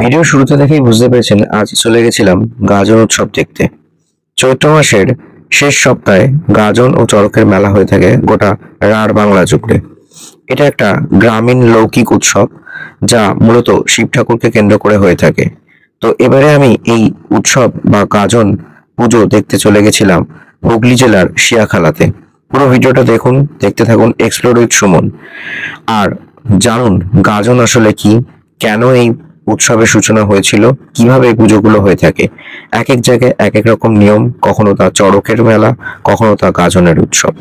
Video শুরুতে দেখেই বুঝতে পেরেছেন আজ চলে গেছিলাম গাজন উৎসব দেখতে। চৈত্র মাসের শেষ সপ্তাহে গাজন ও চড়কের মেলা হয়ে থাকে গোটা রাঢ় বাংলা জুড়ে। এটা একটা গ্রামীণ লৌকিক উৎসব যা মূলত শিব ঠাকুরকে কেন্দ্র করে হয়ে থাকে। তো এবারে আমি এই উৎসব বা গাজন পুজো দেখতে চলে গেছিলাম হুগলি জেলার শিয়াখালাতে। পুরো ভিডিওটা দেখুন, দেখতে থাকুন এক্সপ্লোর উইথ সুমন। আর জানুন গাজন আসলে কি, কেন এই উৎসবের সূচনা হয়েছিল, কিভাবে এই পুজোগুলো হয়ে থাকে। এক এক জায়গায় এক এক রকম নিয়ম, কখনো তা চড়কের মেলা, কখনো তা গাজনের উৎসব।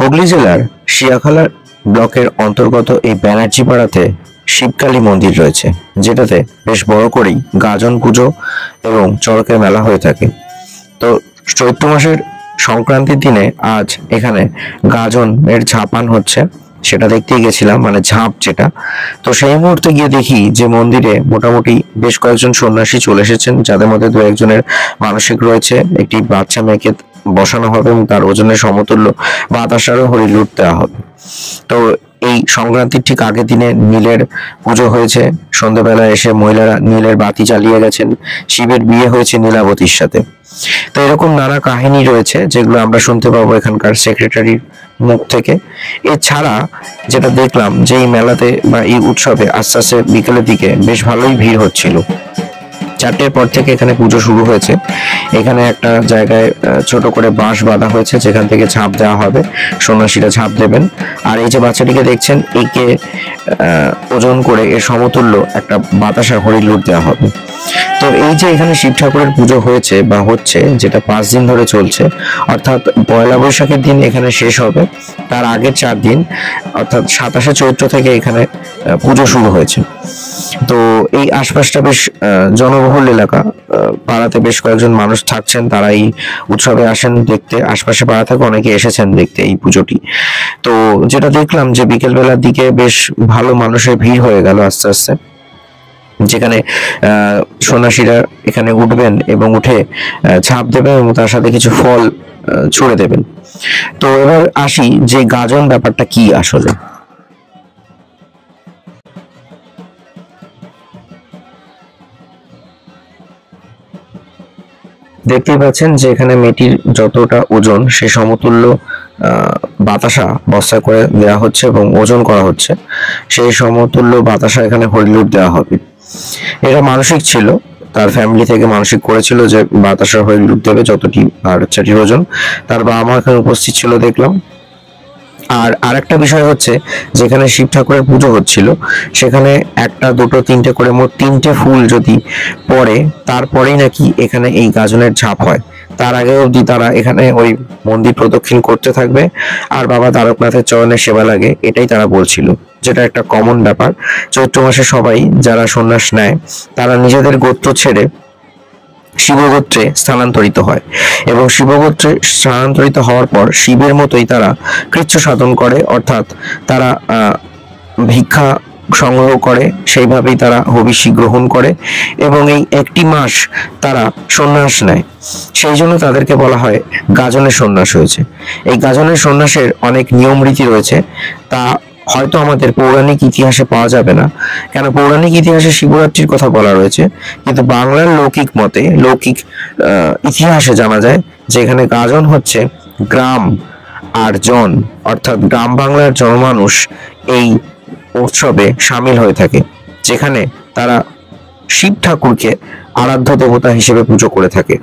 হুগলি জেলার শিয়াখালা ব্লকের অন্তর্গত এই ব্যানার্জি পাড়াতে শিবকালী মন্দির রয়েছে, যেটাতে বেশ বড় করেই গাজন পুজো এবং চড়কের মেলা হয়ে থাকে। তো চৈত্র মাসের সংক্রান্তির দিনে আজ এখানে গাজনের ঝাপান হচ্ছে, সেটা দেখতেই গেছিলাম, মানে ঝাঁপ যেটা। তো সেই মুহূর্তে গিয়ে দেখি যে মন্দিরে মোটামুটি বেশ কয়েকজন সন্ন্যাসী চলে এসেছেন, যাদের মধ্যে দু একজনের মানসিক রয়েছে। একটি বাচ্চা মেয়েকে বসানো হবে এবং তার ওজনের সমতুল্য বাতাসারও হরিলুট দেওয়া হবে। তো এই সংক্রান্তির ঠিক আগের দিনে নীলের পুজো হয়েছে। সন্ধ্যাবেলা এসে মহিলারা নীলের বাতি জ্বালিয়ে গেছেন। শিবের বিয়ে হয়েছে নীলাবতীর সাথে। তো এরকম নানা কাহিনী রয়েছে যেগুলো আমরা শুনতে পাবো এখানকার সেক্রেটারির মুখ থেকে। এছাড়া যেটা দেখলাম যে এই মেলাতে বা এই উৎসবে আস্তে আস্তে বিকেলের দিকে বেশ ভালোই ভিড় হচ্ছিল। 4টের পর থেকে এখানে পুজো শুরু হয়েছে। এখানে একটা জায়গায় ছোট করে বাঁশ বাঁধা হয়েছে, যেখান থেকে ঝাঁপ দেওয়া হবে, সন্ন্যাসীরা ঝাঁপ দেবেন। আর এই যে বাচ্চাটিকে দেখছেন, একে ওজন করে এর সমতুল্য একটা বাতাসা হরিলুট দেওয়া হবে। তো এই যে এখানে শিব ঠাকুরের পুজো হয়েছে বা হচ্ছে, যেটা 5 দিন ধরে চলছে, অর্থাৎ পয়লা বৈশাখের দিন এখানে শেষ হবে, তার আগের 4 দিন অর্থাৎ 27শে চৈত্র থেকে এখানে পুজো শুরু হয়েছে। তো এই আশপাশটা বেশ জনবহুল এলাকা, পাড়াতে বেশ কয়েকজন মানুষ থাকছেন, তারা এই উৎসবে আসেন দেখতে। আশপাশে পাড়া থেকে অনেকে এসেছেন দেখতে এই পুজোটি। তো যেটা দেখলাম যে বিকেল বেলার দিকে বেশ ভালো মানুষের ভিড় হয়ে গেল আস্তে আস্তে, যেখানে সন্ন্যাসীরা এখানে উঠবেন এবং উঠে ছাপ দেবেন এবং তার সাথে কিছু ফল ছুঁড়ে দেবেন। তো এবার আসি যে গাজন ব্যাপারটা কি আসলে। দেখতেই পাচ্ছেন যে এখানে মেয়েটির যতটা ওজন সে সমতুল্য বাতাসা বস্তায় করে দেওয়া হচ্ছে এবং ওজন করা হচ্ছে। সেই সমতুল্য বাতাসা এখানে হরিলুট দেওয়া হবে। এটা মানসিক ছিল, তার ফ্যামিলি থেকে মানসিক করেছিল যে বাতাসা হরিলুট দেবে যতটি বাচ্চাটির ওজন। তার বাবা মা এখানে উপস্থিত ছিল দেখলাম। আর আরেকটা বিষয় হচ্ছে, যেখানে শিব ঠাকুরের পুজো হচ্ছিল সেখানে একটা দুটো তিনটে করে মোট তিনটে ফুল যদি পড়ে তারপরেই নাকি এখানে এই গাজনের ঝাঁপ হয়। তার আগে অবধি তারা এখানে ওই মন্দির প্রদক্ষিণ করতে থাকবে আর বাবা তারকনাথের চরণে সেবা লাগে, এটাই তারা বলছিল, যেটা একটা কমন ব্যাপার। চৈত্র মাসে সবাই যারা সন্ন্যাস নেয় তারা নিজেদের গোত্র ছেড়ে শিবগোত্রে স্থানান্তরিত হয় এবং শিবগোত্রে স্থানান্তরিত হওয়ার পর শিবের মতোই তারা কৃচ্ছ সাধন করে, অর্থাৎ তারা ভিক্ষা সংগ্রহ করে, সেইভাবেই তারা হবিষ্যি গ্রহণ করে এবং এই একটি মাস তারা সন্ন্যাস নেয়। সেই জন্য তাদেরকে বলা হয় গাজনের সন্ন্যাস হয়েছে। এই গাজনের সন্ন্যাসের অনেক নিয়ম রীতি রয়েছে, তা হয়তো আমাদের পৌরাণিক ইতিহাসে পাওয়া যাবে না, কেন পৌরাণিক ইতিহাসে শিবরাত্রির কথা বলা রয়েছে, কিন্তু বাংলার লৌকিক মতে লৌকিক ইতিহাসে জানা যায় যে এখানে গাজন হচ্ছে গ্রাম আর জন, অর্থাৎ গ্রাম বাংলার জনমানুষ এই উৎসবে সামিল হয়ে থাকে, যেখানে তারা শিব ঠাকুরকে আরাধ্য দেবতা হিসেবে পুজো করে থাকে।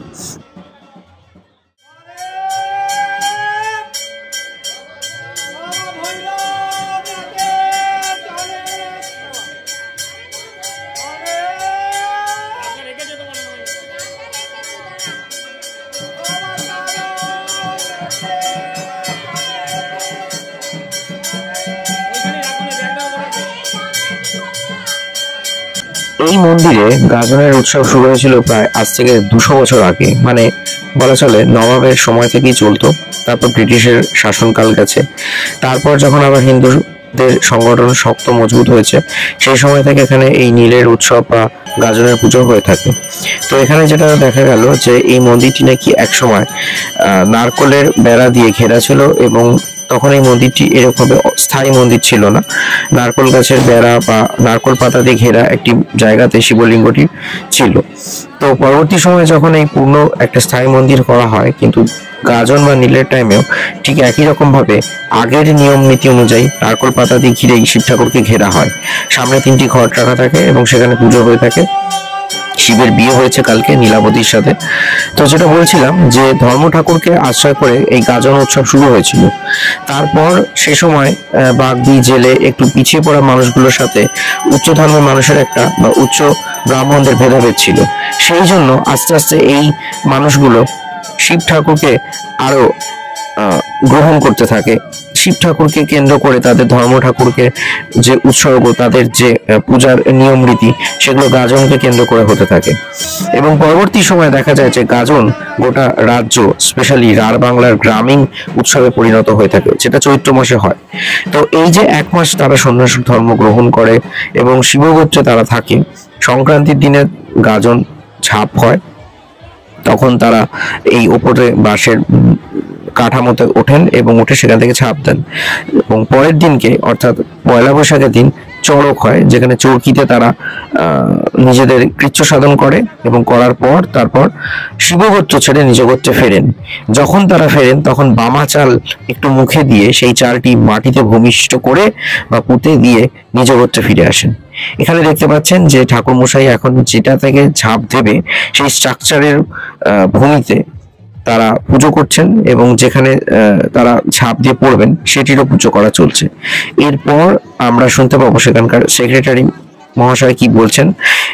এই মন্দিরে গাজনের উৎসব শুরু হয়েছিল প্রায় আজ থেকে 200 বছর আগে, মানে বলা চলে নবাবের সময় থেকেই চলতো। তারপর ব্রিটিশের শাসনকাল গেছে, তারপর যখন আবার হিন্দুদের সংগঠন শক্ত মজবুত হয়েছে সেই সময় থেকে এখানে এই নীলের উৎসব বা গাজনের পুজো হয়ে থাকে। তো এখানে যেটা দেখা গেল যে এই মন্দিরটি নাকি একসময় নারকলের বেড়া দিয়ে ঘেরা ছিল এবং তখন এই মন্দিরটি এরকম স্থায়ী মন্দির ছিল না, নারকল গাছের বেড়া বা নারকল পাতা দিয়ে ঘেরা একটি জায়গাতে শিবলিঙ্গটি ছিল। তো পরবর্তী সময়ে যখন এই পূর্ণ একটা স্থায়ী মন্দির করা হয়, কিন্তু গাজন বা নীলের টাইমেও ঠিক একই রকম ভাবে আগের নিয়ম নীতি অনুযায়ী নারকল পাতা দিয়ে ঘিরেই শিব ঠাকুরকে ঘেরা হয়। সামনে 3টি ঘট রাখা থাকে এবং সেখানে পুজো হয়ে থাকে। শিবের বিয়ে হয়েছে কালকে নীলাবতীর সাথে। তো যেটা বলছিলাম যে ধর্ম ঠাকুরকে আশ্রয় করে এই গাজন উৎসব শুরু হয়েছিল। তারপর সে সময় বাগদি জেলে একটু পিছিয়ে পড়া মানুষগুলোর সাথে উচ্চ ধর্মের মানুষের একটা বা উচ্চ ব্রাহ্মণদের ভেদাভেদ ছিল। সেই জন্য আস্তে আস্তে এই মানুষগুলো শিব ঠাকুরকে আরো গ্রহণ করতে থাকে। শিব ঠাকুরকে কেন্দ্র করে তাদের ধর্ম ঠাকুরকে যে উৎসর্গ, তাদের যে পূজার নিয়ম রীতি, সেগুলো গাজনকে কেন্দ্র করে হতে থাকে এবং পরবর্তী সময় দেখা যায় যে গাজন গোটা রাজ্য, স্পেশালি রাঢ় বাংলার গ্রামীণ উৎসবে পরিণত হয়ে থাকে, যেটা চৈত্র মাসে হয়। তো এই যে 1 মাস তারা সন্ন্যাস ধর্ম গ্রহণ করে এবং শিবগোত্রে তারা থাকে, সংক্রান্তির দিনে গাজন ঝাঁপ হয়, তখন তারা এই ওপরে বাঁশের কাঠামোতে ওঠেন এবং উঠে সেখান থেকে ঝাঁপ দেন এবং পরের দিনকে অর্থাৎ পয়লা বৈশাখের দিন চড়ক হয়, যেখানে চরকিতে তারা নিজেদের কৃচ্ছ সাধন করে এবং করার পর তারপর শিবগোত্র ছেড়ে নিজ গোত্রে ফেরেন। যখন তারা ফেরেন তখন বামা চাল একটু মুখে দিয়ে সেই চালটি মাটিতে ভূমিষ্ঠ করে বা পুঁতে দিয়ে নিজ গোত্রে ফিরে আসেন। এখানে দেখতে পাচ্ছেন যে ঠাকুর মশাই এখন যেটা থেকে ঝাঁপ দেবে সেই স্ট্রাকচারের ভূমিতে তারা পুজো করছেন এবং যেখানে তারা ঝাঁপ দিয়ে পড়বেন সেটিরও পুজো করা চলছে। এরপর আমরা শুনতে পাবো সেখানকার সেক্রেটারি মহাশয় কি বলছেন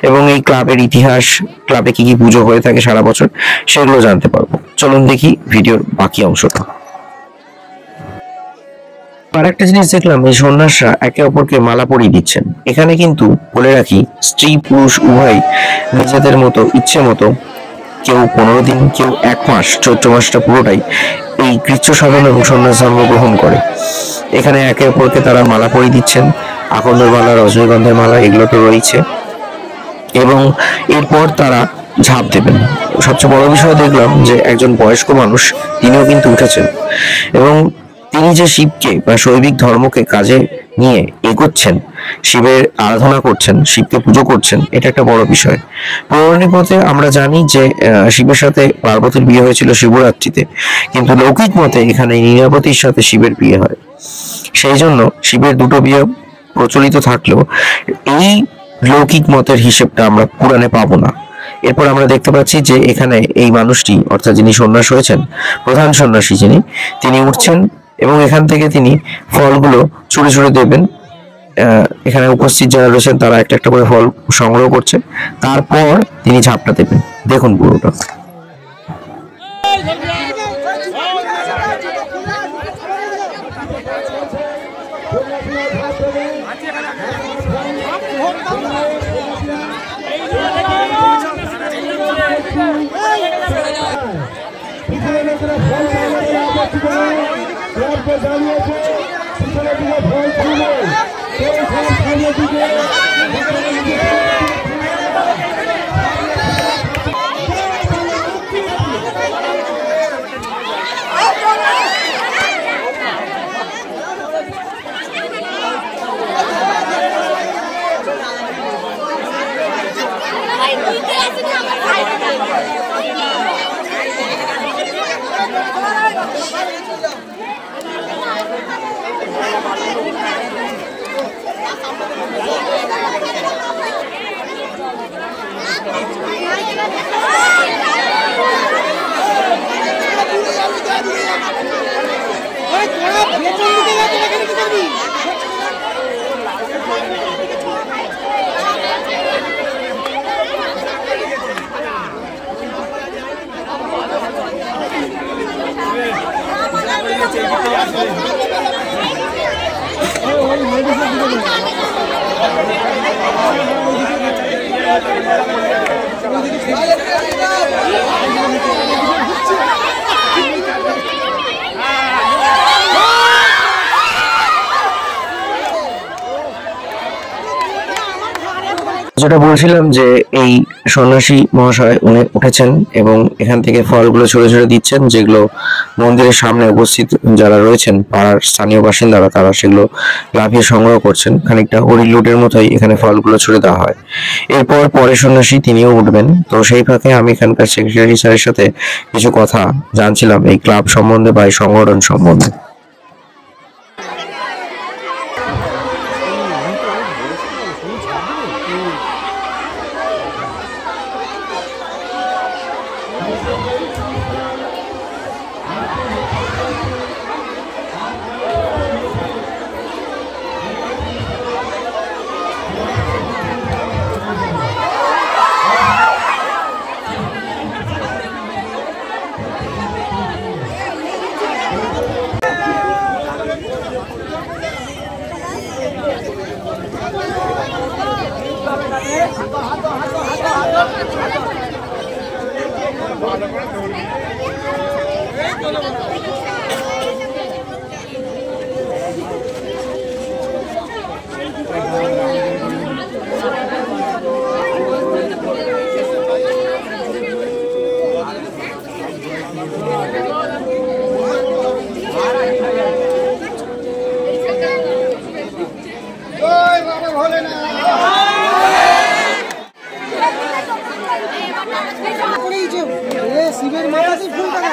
এবং এই ক্লাবের ইতিহাস, ক্লাবে কি কি পুজো হয়ে থাকে সারা বছর, সেগুলো জানতে পারবো। চলুন দেখি ভিডিওর বাকি অংশটা। আর একটা জিনিস দেখলাম, এই সন্ন্যাসরা একে অপরকে মালা পরিয়ে দিচ্ছেন। এখানে কিন্তু বলে রাখি, স্ত্রী পুরুষ উভয় নিজেদের মতো ইচ্ছে মতো, কেউ 15 দিন, কেউ 1 মাস, চৈত্র মাসটা পুরোটাই এই কৃচ্ছ সাধন এবং সন্ন্যাস ধর্ম গ্রহণ করে। এখানে একে অপরকে তারা মালা পরিয়ে দিচ্ছেন, আকন্দের মালা, রজনীগন্ধার মালা, এগুলো তো রয়েছে এবং এরপর তারা ঝাঁপ দেবেন। সবচেয়ে বড় বিষয় দেখলাম যে একজন বয়স্ক মানুষ, তিনিও কিন্তু উঠেছেন এবং তিনি যে শিবকে বা শৈবিক ধর্মকে কাজে নিয়ে এগোচ্ছেন, শিবের আরাধনা করছেন, শিবকে পুজো করছেন, এটা একটা বড় বিষয়। পৌরাণিক মতে আমরা জানি যে শিবের সাথে পার্বতীর বিয়ে হয়েছিল শিবরাত্রিতে, কিন্তু লৌকিক মতে এখানে নীলাবতীর সাথে শিবের বিয়ে হয়। সেই জন্য শিবের দুটো বিয়ে প্রচলিত থাকলেও এই লৌকিক মতের হিসেবটা আমরা পুরাণে পাবো না। এরপর আমরা দেখতে পাচ্ছি যে এখানে এই মানুষটি, অর্থাৎ যিনি সন্ন্যাস হয়েছেন, প্রধান সন্ন্যাসী যিনি, তিনি উঠছেন এবং এখান থেকে তিনি ফলগুলো ছুঁড়ে ছুঁড়ে দেবেন। এখানে উপস্থিত যারা রয়েছেন তারা একটা একটা করে ফল সংগ্রহ করছে, তারপর তিনি ঝাপটা দেবেন। দেখুন পুরোটা। যেটা বলছিলাম যে এই সন্ন্যাসী মহাশয় উনি উঠেছেন এবং এখান থেকে ফলগুলো ছুঁড়ে ছুঁড়ে দিচ্ছেন, যেগুলো মন্দিরের সামনে উপস্থিত যারা রয়েছেন পাড়ার স্থানীয় বাসিন্দারা তারা সেগুলো লাফিয়ে সংগ্রহ করছেন। খানিকটা হরি লুটের মতোই এখানে ফলগুলো ছুঁড়ে দেওয়া হয়। এরপর পরে সন্ন্যাসী তিনিও উঠবেন। তো সেই ফাঁকে আমি এখানকার সেক্রেটারি স্যারের সাথে কিছু কথা জানছিলাম এই ক্লাব সম্বন্ধে বা এই সংগঠন সম্বন্ধে। শিবের মাথাতে ফুল টাকা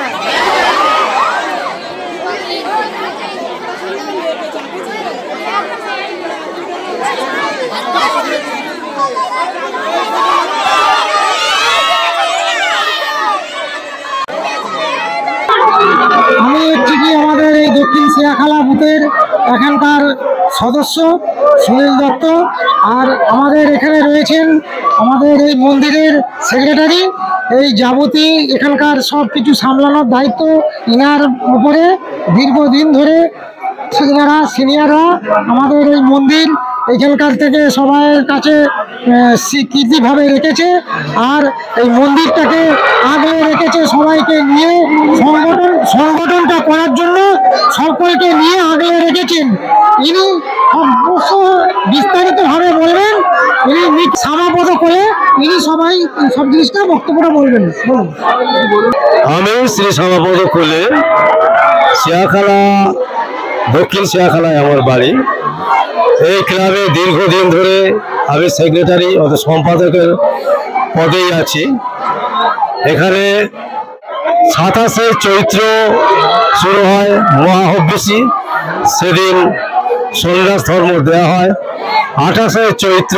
আমি ঠিকই আমাদের এই দক্ষিণ শিয়াখালা বুথের এখানকার সদস্য সুনীল দত্ত, আর আমাদের এখানে রয়েছেন আমাদের এই মন্দিরের সেক্রেটারি। এই যাবতীয় এখানকার সব কিছু সামলানোর দায়িত্ব ইনার উপরে। দীর্ঘদিন ধরে ইনারা সিনিয়ররা আমাদের এই মন্দির এখানকার থেকে সবার কাছে স্বীকৃতিভাবে রেখেছে, আর এই মন্দিরটাকে আগলে রেখেছে সবাইকে নিয়ে। সংগঠনটা করার জন্য সকলকে নিয়ে আগলে রেখেছেন। ইনি অবশ্য বিস্তারিতভাবে বলবেন, ইনি সভাপতি করে ইনি সব জিনিসটা বক্তব্যটা বলবেন। বলুন। আমি শ্রী সভাপতি খুলে শিয়াখালা, দক্ষিণ শিয়াখালায় আমার বাড়ি। এই ক্লাবে দীর্ঘদিন ধরে আমি সেক্রেটারি অর্থাৎ সম্পাদকের পদেই আছি। এখানে 27শে চৈত্র শুরু হয় মহাহব্যসী, সেদিন সন্ন্যাস ধর্ম দেওয়া হয়। 28শে চৈত্র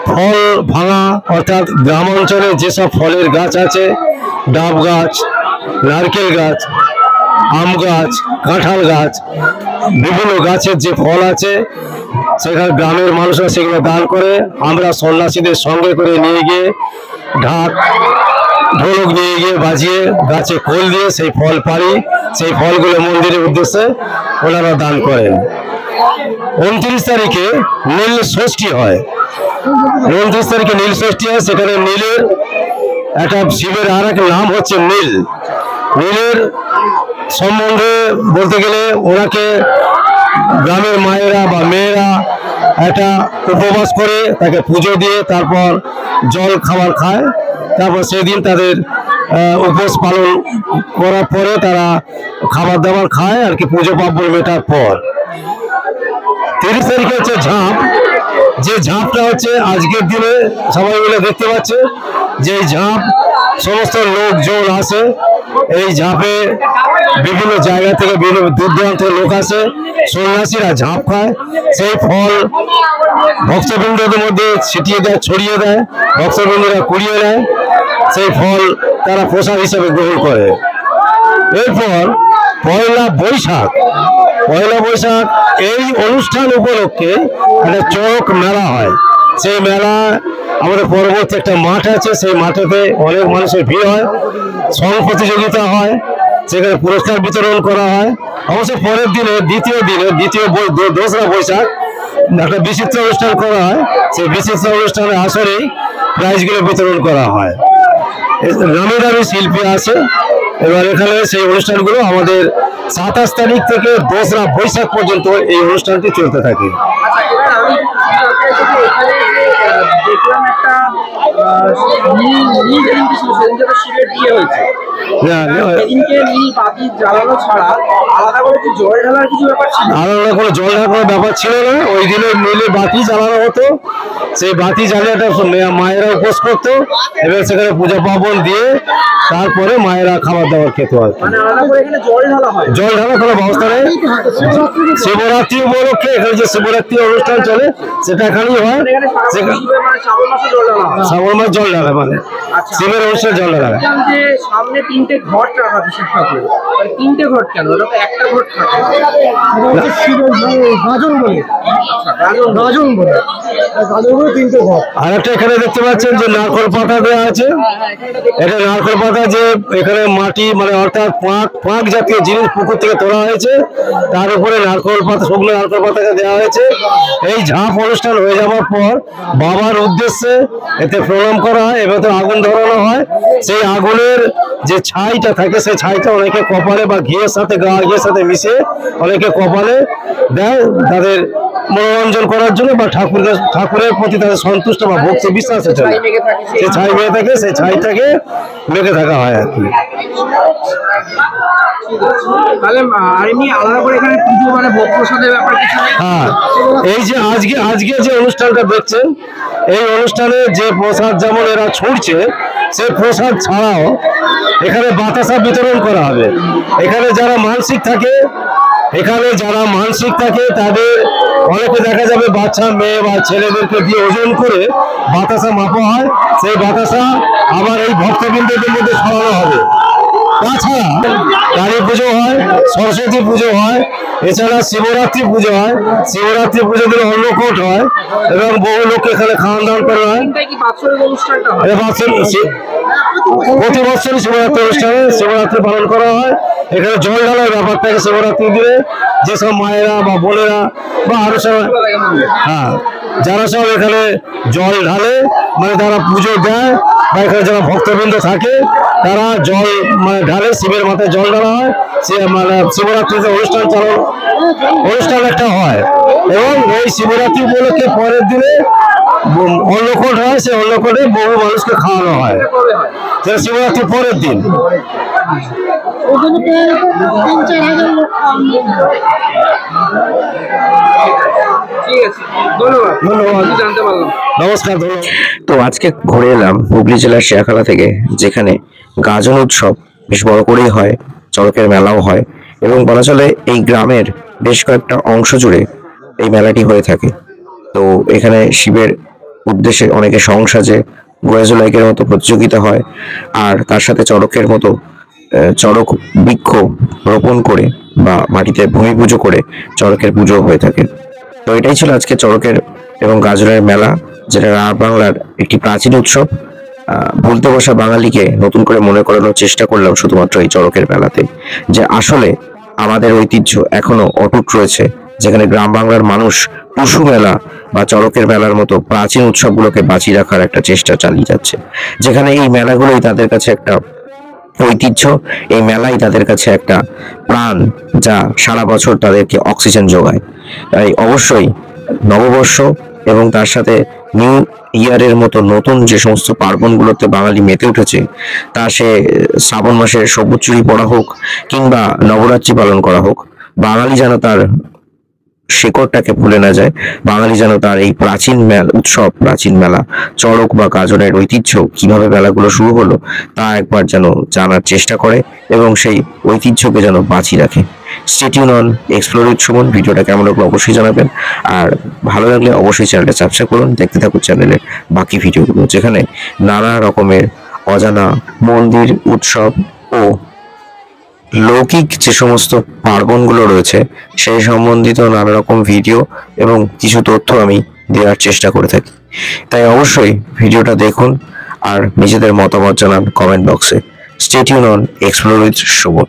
ফল ভাঙা, অর্থাৎ গ্রামাঞ্চলে যেসব ফলের গাছ আছে, ডাব গাছ, নারকেল গাছ, আম গাছ, কাঁঠাল গাছ, বিভিন্ন গাছের যে ফল আছে সেখানে গ্রামের মানুষরা সেগুলো দান করে। আমরা সন্ন্যাসীদের সঙ্গে করে নিয়ে গিয়ে ঢোলক নিয়ে গিয়ে বাজিয়ে গাছে খোল দিয়ে সেই ফল পাড়ি, সেই ফলগুলো মন্দিরের উদ্দেশ্যে ওনারা দান করেন। 29 তারিখে নীল ষষ্ঠী হয়। 29 তারিখে নীল ষষ্ঠী হয়। সেখানে নীলের একটা শিবের আর এক নাম হচ্ছে নীল। নীলের সম্বন্ধে বলতে গেলে ওনাকে গ্রামের মায়েরা বা মেয়েরা একটা উপবাস করে তাকে পুজো দিয়ে তারপর জল খাবার খায়। তারপর সেদিন তাদের উপোস পালন করার পরে তারা খাবার দাবার খায় আর কি, পুজো পার্বণ মেটার পর। 30 তারিখে হচ্ছে ঝাঁপ। যে ঝাঁপটা হচ্ছে আজকের দিনে সবাই মিলে দেখতে পাচ্ছে যে এই ঝাঁপ সমস্ত লোকজন আসে। এই ঝাঁপে বিভিন্ন জায়গা থেকে বিভিন্ন দূর দূরান্তের লোক আসে, সন্ন্যাসীরা ঝাঁপ খায়। সেই ফল ভক্তবৃন্দদের মধ্যে ছিটিয়ে দেয়, ছড়িয়ে দেয়, ভক্তবৃন্দরা কুড়িয়ে নেয়। সেই ফল তারা প্রসাদ হিসেবে গ্রহণ করে। এরপর পয়লা বৈশাখ এই অনুষ্ঠান উপলক্ষে একটা চড়ক মেলা হয়। সেই মেলা আমাদের পরবর্তী একটা মাঠ আছে, সেই মাঠেতে অনেক মানুষের ভিড় হয়, সং প্রতিযোগিতা হয়, সেখানে পুরস্কার বিতরণ করা হয়। অবশ্য পরের দিনে দ্বিতীয় দোসরা বৈশাখ একটা বিচিত্র অনুষ্ঠান করা হয়। সেই বিচিত্র অনুষ্ঠানের আসরেই প্রাইজগুলো বিতরণ করা হয়। নামি দামি শিল্পী আছে। এবার এখানে সেই অনুষ্ঠানগুলো আমাদের 27 তারিখ থেকে 2রা বৈশাখ পর্যন্ত এই অনুষ্ঠানটি চলতে থাকে। আলাদা করে জল ঢালার ব্যাপার ছিল না। ওই দিনে মিলে বাতি জ্বালানো হতো। সেই বাতি জ্বালিয়েটা মায়েরা উপোস করতো। এবার সেখানে পূজা পার্বণ দিয়ে তারপরে মায়েরা খাবার দাবার খেতে হয়। জল ঢালা কোনো ব্যবস্থা নেই। শিবরাত্রি উপলক্ষে এখানে যে শিবরাত্রি অনুষ্ঠান চলে সেটা এখানেই হয়। শ্রাবণ মাস জল ঢালা মানে শিবের অনুষ্ঠান জল ঢালা। সামনে 3টে ঘট রাখা আছে শিব ঠাকুরের। 3টে ঘট কেন? ওটা একটা ঘট থাকে। আর একটা এখানে দেখতে পাচ্ছেন যে নারকল পাতা দেওয়া আছে। এটা নারকল পাতা যে এখানে মাটি মানে অর্থাৎ পাঁক জাতীয় জিনিস পুকুর থেকে তোলা হয়েছে, তার উপরে নারকল পাতা, শুকনো নারকল পাতাকে দেওয়া হয়েছে। এই ঝাঁপ অনুষ্ঠান হয়ে যাওয়ার পর বাবার উদ্দেশ্যে এতে প্রণাম করা হয়, এবার তো আগুন ধরানো হয়। সেই আগুনের যে ছাইটা থাকে সেই ছাইটা অনেকে কপালে বা ঘিয়ের সাথে ঘিয়ের সাথে মিশিয়ে অনেকে কপালে দেয় তাদের মনোরঞ্জন করার জন্য বা ঠাকুরের প্রতি তাদের সন্তুষ্ট বা ভক্তি বিশ্বাসের জন্য। সেই ছাই মেয়ে থাকে, সেই ছাইটাকে মেখে থাকা হয় আর কি। হ্যাঁ, এই যে আজকে যে অনুষ্ঠানটা দেখছেন, এই অনুষ্ঠানে যে প্রসাদ যেমন এরা ছুটছে, সেই প্রসাদ ছাড়াও এখানে বাতাসা বিতরণ করা হবে। এখানে যারা মানসিক থাকে তাদের অনেকে দেখা যাবে বাচ্চা মেয়ে বা ছেলেদেরকে দিয়ে ওজন করে বাতাসা মাপা হয়। সেই বাতাসা আবার এই ভক্তবৃন্দদের মধ্যে ছড়ানো হবে। তাছাড়া কালী পুজো হয়, সরস্বতী পুজো হয়, এছাড়া শিবরাত্রি পুজো হয়। শিবরাত্রি পুজো দিলে অন্নকূট হয় এবং বহু লোক এখানে খাওয়ান দাওয়ান করা হয়। প্রতি বছরই শিবরাত্রি পালন করা হয়। এখানে জল ঢালার ব্যাপার থাকে শিবরাত্রি দিনে। যেসব মায়েরা বা বোনেরা বা আরো সব যারা সব এখানে জল ঢালে মানে তারা পুজো দেয় বা এখানে যারা ভক্তবৃন্দ থাকে তারা জল মানে ঢালে, শিবের মাথায় জল ঢালা হয়। সে মানে শিবরাত্রিতে অনুষ্ঠান একটা হয় এবং এই শিবরাত্রি উপলক্ষে পরের দিনে অন্নকূট হয়। সেই অন্নকূটে বহু মানুষকে খাওয়ানো হয়। সেটা শিবরাত্রির পরের দিন। নমস্কার। তো আজকে ঘুরে এলাম হুগলি জেলার শিয়াখালা থেকে, যেখানে গাজন উৎসব বেশ বড় করেই হয়, চড়কের মেলাও হয় এবং বলা চলে এই গ্রামের বেশ কয়েকটা অংশ জুড়ে এই মেলাটি হয়ে থাকে। তো এখানে শিবের উদ্দেশ্যে অনেকে সংসাজে গোয়াজুলাইকের মতো প্রতিযোগিতা হয়, আর তার সাথে চড়কের মতো চড়ক বৃক্ষ রোপণ করে বা মাটিতে ভূমি পুজো করে চড়কের পুজো হয়ে থাকে। তো এটাই ছিল আজকে চড়কের এবং গাজনের মেলা, যেটা রাঢ় বাংলার একটি প্রাচীন উৎসব। ভুলতে বসা বাঙালিকে নতুন করে মনে করানোর চেষ্টা করলাম শুধুমাত্র এই চড়কের মেলাতে, যে আসলে আমাদের ঐতিহ্য এখনো অটুট রয়েছে, যেখানে গ্রাম বাংলার মানুষ টুসু মেলা বা চড়কের মেলার মতো প্রাচীন উৎসবগুলোকে বাঁচিয়ে রাখার একটা চেষ্টা চালিয়ে যাচ্ছে, যেখানে এই মেলাগুলোই তাদের কাছে একটা ঐতিহ্য, এই মেলাই তাদের কাছে একটা প্রাণ, যা সারা বছর তাদেরকে অক্সিজেন যোগায়। তাই অবশ্যই নববর্ষ এবং তার সাথে নিউ ইয়ারের মতো নতুন যে সমস্ত পার্বণগুলোতে বাঙালি মেতে উঠেছে, তা সে শ্রাবণ মাসের সবুজ চুরি পড়া হোক কিংবা নবরাত্রি পালন করা হোক, বাঙালি যেন তার শেকড়টাকে ভুলে না যায়। বাঙালি যেন তার এই প্রাচীন উৎসব, প্রাচীন মেলা চড়ক বা গাজনের ঐতিহ্য কিভাবে মেলাগুলো শুরু হলো তা একবার যেন জানার চেষ্টা করে এবং সেই ঐতিহ্যকে যেন বাঁচিয়ে রাখে। Stay tune on explore with Suman. ভিডিওটা কেমন লাগলো অবশ্যই জানাবেন, আর ভালো লাগলে অবশ্যই চ্যানেলটা সাবস্ক্রাইব করুন। দেখতে থাকুন চ্যানেলের বাকি ভিডিওগুলো, যেখানে নানা রকমের অজানা মন্দির, উৎসব ও লৌকিক যে সমস্ত পার্বণগুলো রয়েছে সেই সম্বন্ধিত নানা রকম ভিডিও এবং কিছু তথ্য আমি দেওয়ার চেষ্টা করে থাকি। তাই অবশ্যই ভিডিওটা দেখুন আর নিজেদের মতামত জানান কমেন্ট বক্সে। Stay tune on explore with Suman.